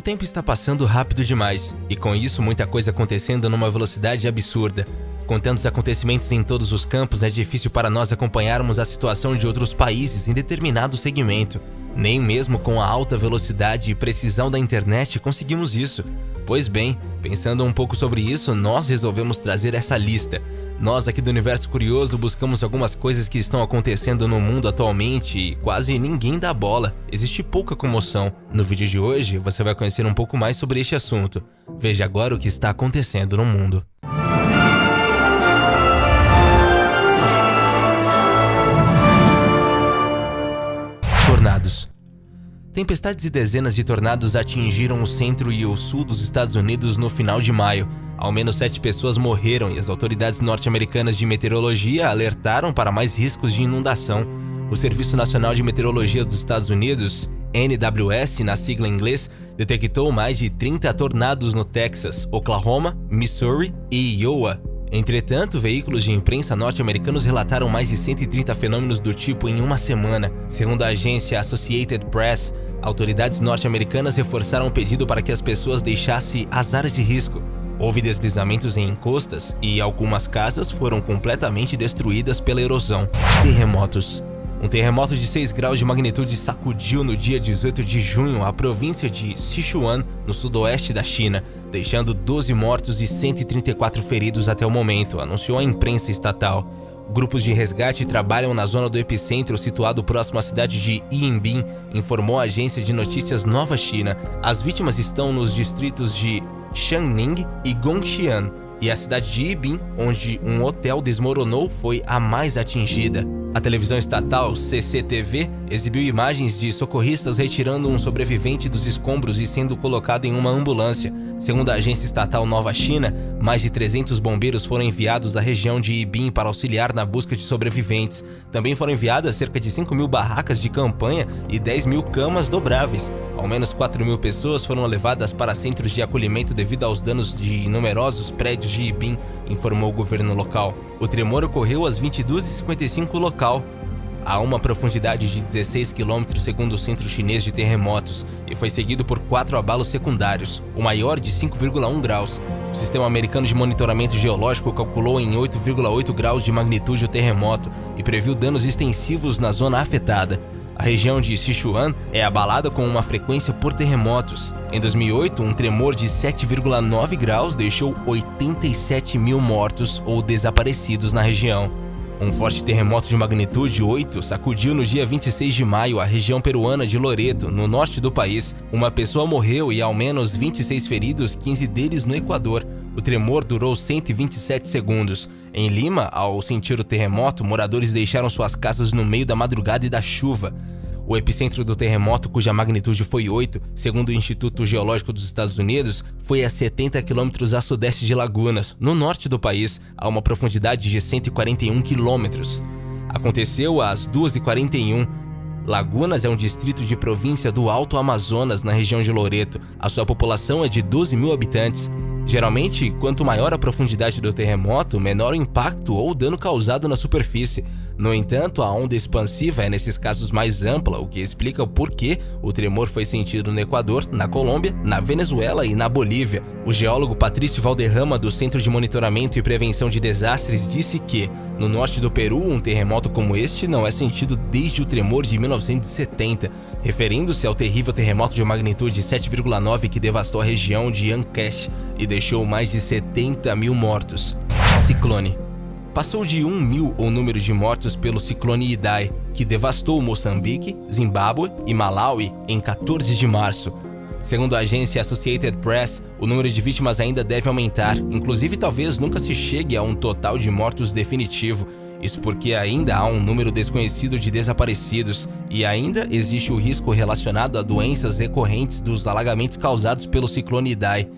tempo está passando rápido demais, e com isso muita coisa acontecendo numa velocidade absurda. Com tantos acontecimentos em todos os campos, é difícil para nós acompanharmos a situação de outros países em determinado segmento. Nem mesmo com a alta velocidade e precisão da internet conseguimos isso. Pois bem, pensando um pouco sobre isso, nós resolvemos trazer essa lista. Nós aqui do Universo Curioso buscamos algumas coisas que estão acontecendo no mundo atualmente e quase ninguém dá bola. Existe pouca comoção. No vídeo de hoje, você vai conhecer um pouco mais sobre este assunto. Veja agora o que está acontecendo no mundo. Tornados. Tempestades e dezenas de tornados atingiram o centro e o sul dos Estados Unidos no final de maio. Ao menos 7 pessoas morreram e as autoridades norte-americanas de meteorologia alertaram para mais riscos de inundação. O Serviço Nacional de Meteorologia dos Estados Unidos, NWS na sigla em inglês, detectou mais de 30 tornados no Texas, Oklahoma, Missouri e Iowa. Entretanto, veículos de imprensa norte-americanos relataram mais de 130 fenômenos do tipo em uma semana. Segundo a agência Associated Press, autoridades norte-americanas reforçaram o pedido para que as pessoas deixassem as áreas de risco. Houve deslizamentos em encostas e algumas casas foram completamente destruídas pela erosão. Terremotos. Um terremoto de 6 graus de magnitude sacudiu no dia 18 de junho a província de Sichuan, no sudoeste da China, deixando 12 mortos e 134 feridos até o momento, anunciou a imprensa estatal. Grupos de resgate trabalham na zona do epicentro situado próximo à cidade de Yinbin, informou a agência de notícias Nova China. As vítimas estão nos distritos de Shangning e Gongxian, e a cidade de Yibin, onde um hotel desmoronou, foi a mais atingida. A televisão estatal CCTV exibiu imagens de socorristas retirando um sobrevivente dos escombros e sendo colocado em uma ambulância. Segundo a agência estatal Nova China, mais de 300 bombeiros foram enviados à região de Yibin para auxiliar na busca de sobreviventes. Também foram enviadas cerca de 5.000 barracas de campanha e 10.000 camas dobráveis. Ao menos 4.000 pessoas foram levadas para centros de acolhimento devido aos danos de numerosos prédios de Yibin, informou o governo local. O tremor ocorreu às 22h55 local, a uma profundidade de 16 km segundo o Centro Chinês de Terremotos, e foi seguido por 4 abalos secundários, o maior de 5,1 graus. O Sistema Americano de Monitoramento Geológico calculou em 8,8 graus de magnitude o terremoto e previu danos extensivos na zona afetada. A região de Sichuan é abalada com uma frequência por terremotos. Em 2008, um tremor de 7,9 graus deixou 87 mil mortos ou desaparecidos na região. Um forte terremoto de magnitude 8 sacudiu no dia 26 de maio a região peruana de Loreto, no norte do país. Uma pessoa morreu e ao menos 26 feridos, 15 deles no Equador. O tremor durou 127 segundos. Em Lima, ao sentir o terremoto, moradores deixaram suas casas no meio da madrugada e da chuva. O epicentro do terremoto, cuja magnitude foi 8, segundo o Instituto Geológico dos Estados Unidos, foi a 70 quilômetros a sudeste de Lagunas, no norte do país, a uma profundidade de 141 quilômetros. Aconteceu às 2h41. Lagunas é um distrito de província do Alto Amazonas, na região de Loreto. A sua população é de 12 mil habitantes. Geralmente, quanto maior a profundidade do terremoto, menor o impacto ou dano causado na superfície. No entanto, a onda expansiva é nesses casos mais ampla, o que explica o porquê o tremor foi sentido no Equador, na Colômbia, na Venezuela e na Bolívia. O geólogo Patrício Valderrama, do Centro de Monitoramento e Prevenção de Desastres, disse que, no norte do Peru, um terremoto como este não é sentido desde o tremor de 1970, referindo-se ao terrível terremoto de magnitude 7,9 que devastou a região de Ancash e deixou mais de 70 mil mortos. Ciclone. Passou de 1.000 o número de mortos pelo ciclone Idai, que devastou Moçambique, Zimbábue e Malawi em 14 de março. Segundo a agência Associated Press, o número de vítimas ainda deve aumentar, inclusive talvez nunca se chegue a um total de mortos definitivo. Isso porque ainda há um número desconhecido de desaparecidos e ainda existe o risco relacionado a doenças recorrentes dos alagamentos causados pelo ciclone Idai.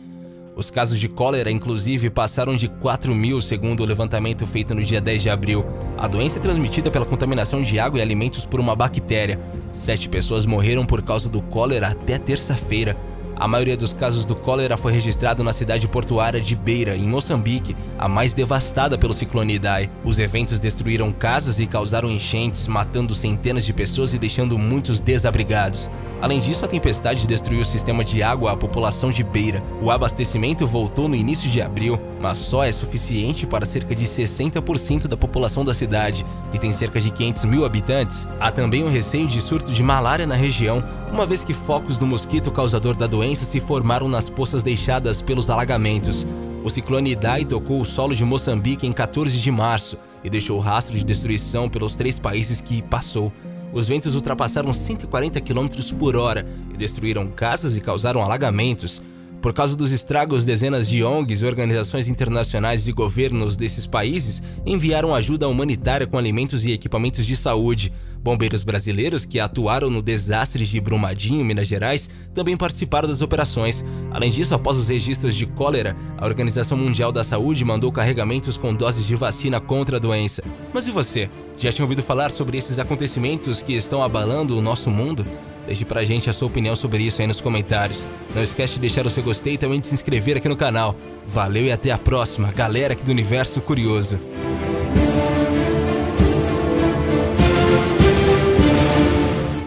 Os casos de cólera, inclusive, passaram de 4.000, segundo o levantamento feito no dia 10 de abril. A doença é transmitida pela contaminação de água e alimentos por uma bactéria. 7 pessoas morreram por causa do cólera até terça-feira. A maioria dos casos do cólera foi registrado na cidade portuária de Beira, em Moçambique, a mais devastada pelo ciclone Idai. Os eventos destruíram casas e causaram enchentes, matando centenas de pessoas e deixando muitos desabrigados. Além disso, a tempestade destruiu o sistema de água à população de Beira. O abastecimento voltou no início de abril, mas só é suficiente para cerca de 60% da população da cidade, que tem cerca de 500 mil habitantes. Há também um receio de surto de malária na região, uma vez que focos do mosquito causador da doença se formaram nas poças deixadas pelos alagamentos. O ciclone Idai tocou o solo de Moçambique em 14 de março e deixou rastro de destruição pelos 3 países que passou. Os ventos ultrapassaram 140 km por hora e destruíram casas e causaram alagamentos. Por causa dos estragos, dezenas de ONGs, organizações internacionais e governos desses países enviaram ajuda humanitária com alimentos e equipamentos de saúde. Bombeiros brasileiros que atuaram no desastre de Brumadinho, Minas Gerais, também participaram das operações. Além disso, após os registros de cólera, a Organização Mundial da Saúde mandou carregamentos com doses de vacina contra a doença. Mas e você? Já tinha ouvido falar sobre esses acontecimentos que estão abalando o nosso mundo? Deixe pra gente a sua opinião sobre isso aí nos comentários. Não esquece de deixar o seu gostei e também de se inscrever aqui no canal. Valeu e até a próxima, galera aqui do Universo Curioso.